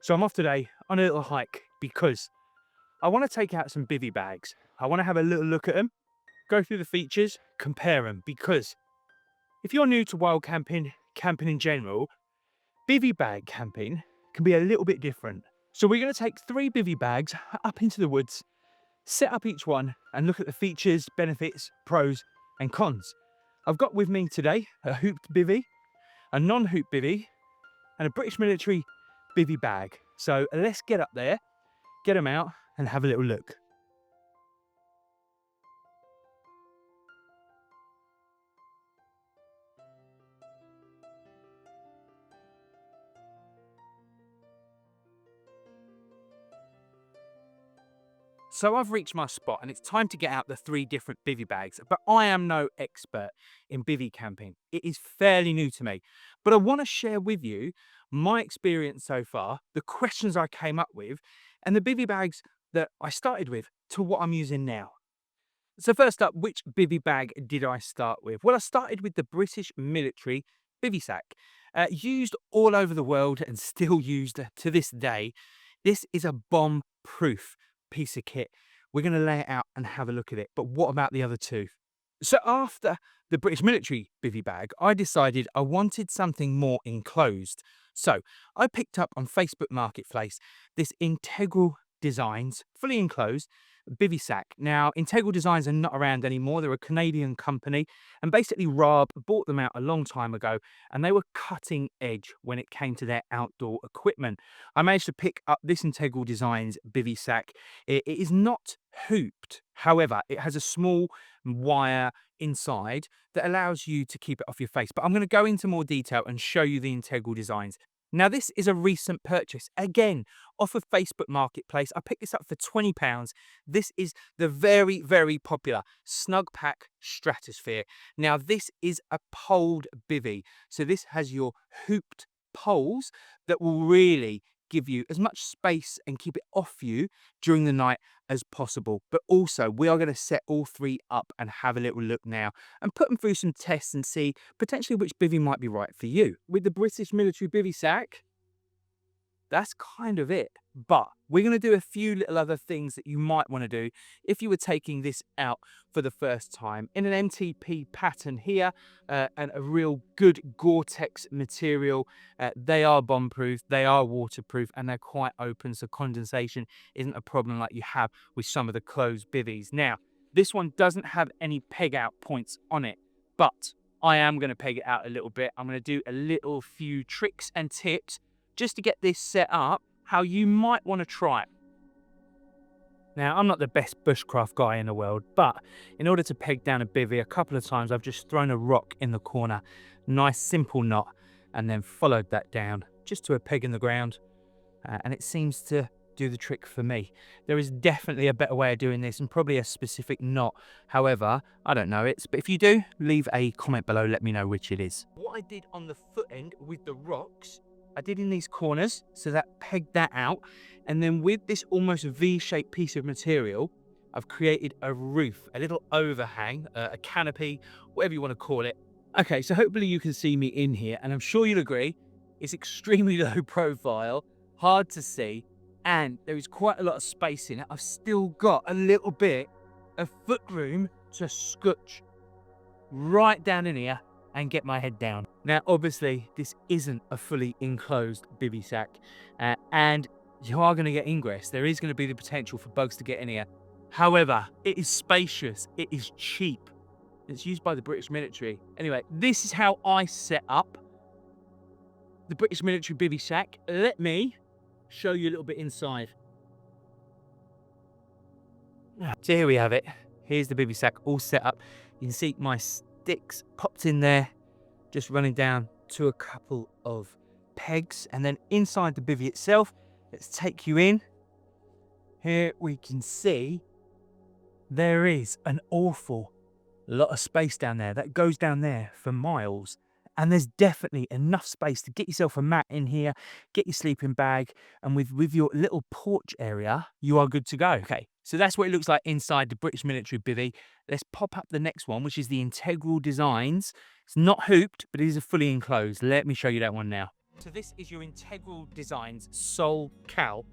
So I'm off today on a little hike because I want to take out some bivvy bags. I want to have a little look at them, go through the features, compare them, because if you're new to wild camping, camping in general, bivvy bag camping can be a little bit different. So we're going to take 3 bivvy bags up into the woods, set up each one and look at the features, benefits, pros and cons. I've got with me today a hooped bivvy, a non-hoop bivvy and a British military bivvy bag. So let's get up there, get them out and have a little look. So I've reached my spot and it's time to get out the 3 different bivvy bags, but I am no expert in bivvy camping. It is fairly new to me, but I want to share with you my experience so far, the questions I came up with and the bivvy bags that I started with to what I'm using now. So first up, which bivvy bag did I start with? Well, I started with the British military bivvy sack, used all over the world and still used to this day. This is a bomb-proof piece of kit. We're going to lay it out and have a look at it. But what about the other 2? So after the British military bivvy bag, I decided I wanted something more enclosed. So I picked up on Facebook Marketplace this Integral Designs fully enclosed bivvy sack. Now, Integral Designs are not around anymore. They're a Canadian company, and basically Rob bought them out a long time ago, and they were cutting edge when it came to their outdoor equipment. I managed to pick up this Integral Designs bivvy sack. It is not hooped. However, it has a small wire inside that allows you to keep it off your face. But I'm going to go into more detail and show you the Integral Designs. Now, this is a recent purchase, again, off of Facebook Marketplace. I picked this up for £20. This is the very, very popular Snugpak Stratosphere. Now, this is a poled bivvy. So this has your hooped poles that will really give you as much space and keep it off you during the night as possible. But also, we are going to set all 3 up and have a little look now and put them through some tests and see potentially which bivvy might be right for you. With the British military bivvy sack, that's kind of it. But we're going to do a few little other things that you might want to do if you were taking this out for the first time. In an MTP pattern here and a real good Gore-Tex material. They are bomb-proof, they are waterproof, and they're quite open, so condensation isn't a problem like you have with some of the closed bivvies. Now, this one doesn't have any peg-out points on it, but I am going to peg it out a little bit. I'm going to do a little few tricks and tips just to get this set up how you might want to try it. Now, I'm not the best bushcraft guy in the world, but in order to peg down a bivvy, a couple of times I've just thrown a rock in the corner, nice simple knot, and then followed that down just to a peg in the ground, and it seems to do the trick for me. There is definitely a better way of doing this and probably a specific knot. However, I don't know it, but if you do, leave a comment below, let me know which it is. What I did on the foot end with the rocks, I did in these corners, so that pegged that out. And then with this almost V-shaped piece of material, I've created a roof, a little overhang, a canopy, whatever you want to call it. Okay, so hopefully you can see me in here, and I'm sure you'll agree, it's extremely low profile, hard to see, and there is quite a lot of space in it. I've still got a little bit of foot room to scooch right down in here and get my head down. Now, obviously, this isn't a fully enclosed bivvy sack, and you are going to get ingress. There is going to be the potential for bugs to get in here. However, it is spacious, it is cheap. It's used by the British military. Anyway, this is how I set up the British military bivvy sack. Let me show you a little bit inside. So here we have it. Here's the bivvy sack all set up. You can see my sticks popped in there, just running down to a couple of pegs, and then inside the bivvy itself, let's take you in. Here we can see there is an awful lot of space down there that goes down there for miles, and there's definitely enough space to get yourself a mat in here, get your sleeping bag, and with your little porch area, you are good to go. Okay, so that's what it looks like inside the British military bivvy. Let's pop up the next one, which is the Integral Designs. It's not hooped, but it is a fully enclosed. Let me show you that one now. So this is your Integral Designs South Col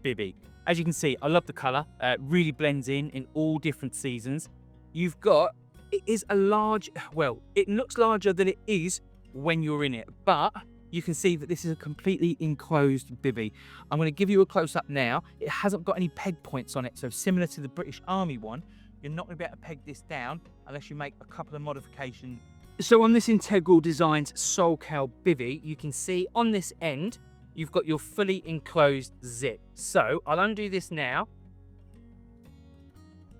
Bivvy. As you can see, I love the colour. Really blends in all different seasons. You've got, it is a large, well, it looks larger than it is when you're in it, but you can see that this is a completely enclosed bivvy. I'm going to give you a close-up now. It hasn't got any peg points on it, so similar to the British Army one, you're not going to be able to peg this down unless you make a couple of modifications. So on this Integral Designs South Col Bivvy, you can see on this end, you've got your fully enclosed zip. So I'll undo this now.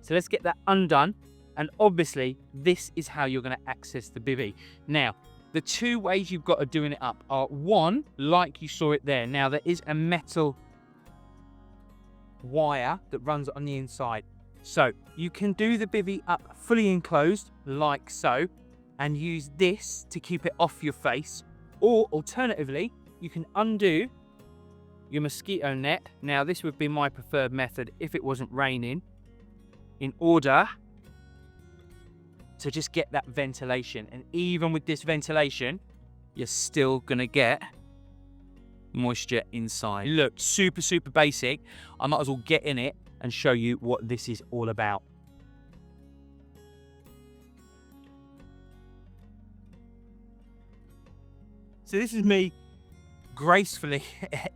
So let's get that undone. And obviously, this is how you're going to access the bivvy. Now, the two ways you've got of doing it up are, one, like you saw it there. Now, there is a metal wire that runs on the inside. So you can do the bivvy up fully enclosed, like so, and use this to keep it off your face. Or alternatively, you can undo your mosquito net. Now, this would be my preferred method if it wasn't raining, in order to just get that ventilation. And even with this ventilation, you're still gonna get moisture inside. Look, super, super basic. I might as well get in it and show you what this is all about. So this is me gracefully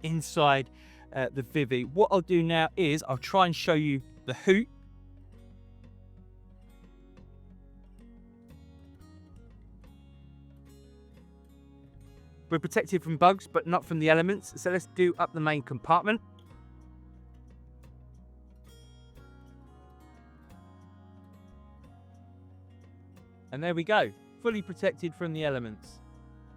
inside the bivvy. What I'll do now is I'll try and show you the hoop. We're protected from bugs, but not from the elements. So let's do up the main compartment. And there we go, fully protected from the elements.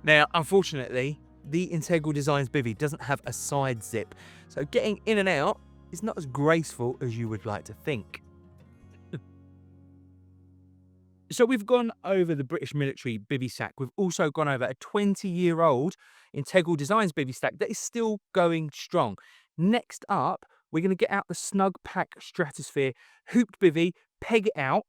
Now, unfortunately, the Integral Designs Bivvy doesn't have a side zip, so getting in and out is not as graceful as you would like to think. So we've gone over the British military bivvy sack. We've also gone over a 20-year-old Integral Designs bivvy sack that is still going strong. Next up, we're going to get out the Snugpak Stratosphere hooped bivvy, peg it out,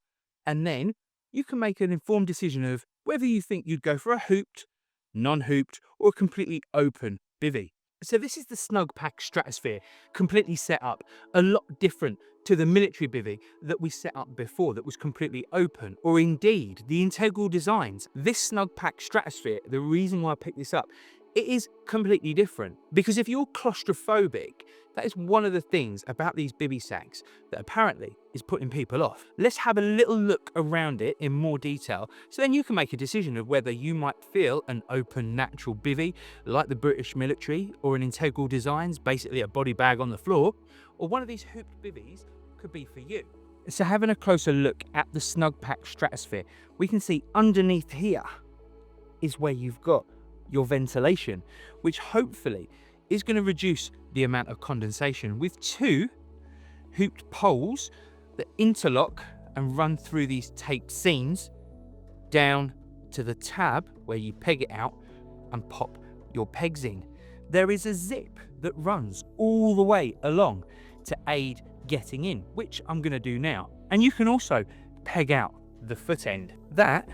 and then you can make an informed decision of whether you think you'd go for a hooped, non-hooped, or a completely open bivvy. So this is the Snugpak Stratosphere, completely set up, a lot different to the military bivvy that we set up before that was completely open, or indeed the Integral Designs. This Snugpak Stratosphere, the reason why I picked this up, it is completely different, because if you're claustrophobic, that is one of the things about these bivvy sacks that apparently is putting people off. Let's have a little look around it in more detail, so then you can make a decision of whether you might feel an open natural bivvy like the British military, or an Integral Designs, basically a body bag on the floor, or one of these hooped bivvies could be for you. So having a closer look at the Snugpak Stratosphere, we can see underneath here is where you've got your ventilation, which hopefully is going to reduce the amount of condensation, with two hooped poles that interlock and run through these taped seams down to the tab where you peg it out and pop your pegs in. There is a zip that runs all the way along to aid getting in, which I'm going to do now. And you can also peg out the foot end. That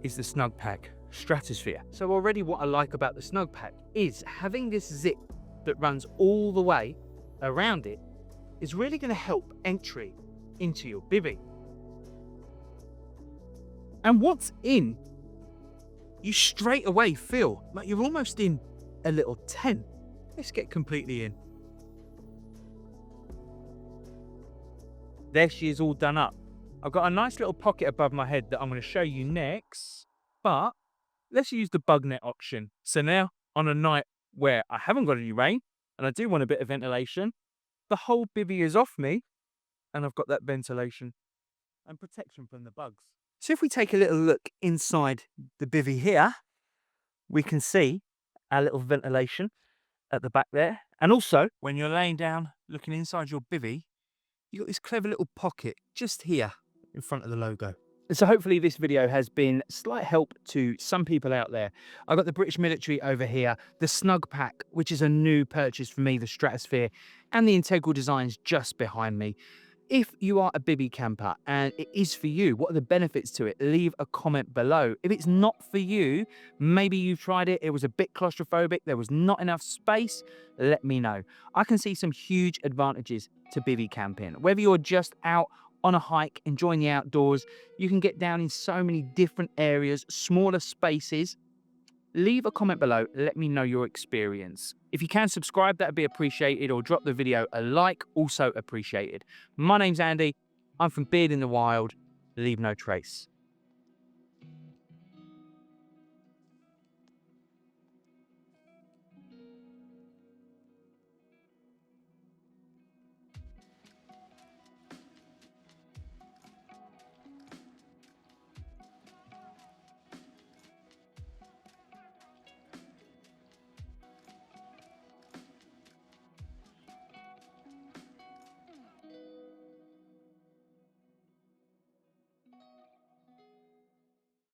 is the Snugpak Stratosphere. So already what I like about the Snugpak is having this zip that runs all the way around it is really going to help entry into your bivvy. And once in, you straight away feel like you're almost in a little tent. Let's get completely in. There she is, all done up. I've got a nice little pocket above my head that I'm going to show you next, but let's use the bug net option. So now, on a night where I haven't got any rain and I do want a bit of ventilation, the whole bivvy is off me and I've got that ventilation and protection from the bugs. So if we take a little look inside the bivvy here, we can see our little ventilation at the back there. And also, when you're laying down looking inside your bivvy, you've got this clever little pocket just here in front of the logo. So hopefully this video has been slight help to some people out there. I've got the British military over here, the Snugpak, which is a new purchase for me, the Stratosphere, and the Integral Designs just behind me. If you are a bivvy camper and it is for you, what are the benefits to it? Leave a comment below. If it's not for you, maybe you've tried it, it was a bit claustrophobic, there was not enough space, let me know. I can see some huge advantages to bivvy camping. Whether you're just out on a hike, enjoying the outdoors, you can get down in so many different areas, smaller spaces. Leave a comment below, let me know your experience. If you can subscribe, that'd be appreciated, or drop the video a like, also appreciated. My name's Andy, I'm from Beard in the Wild, leave no trace.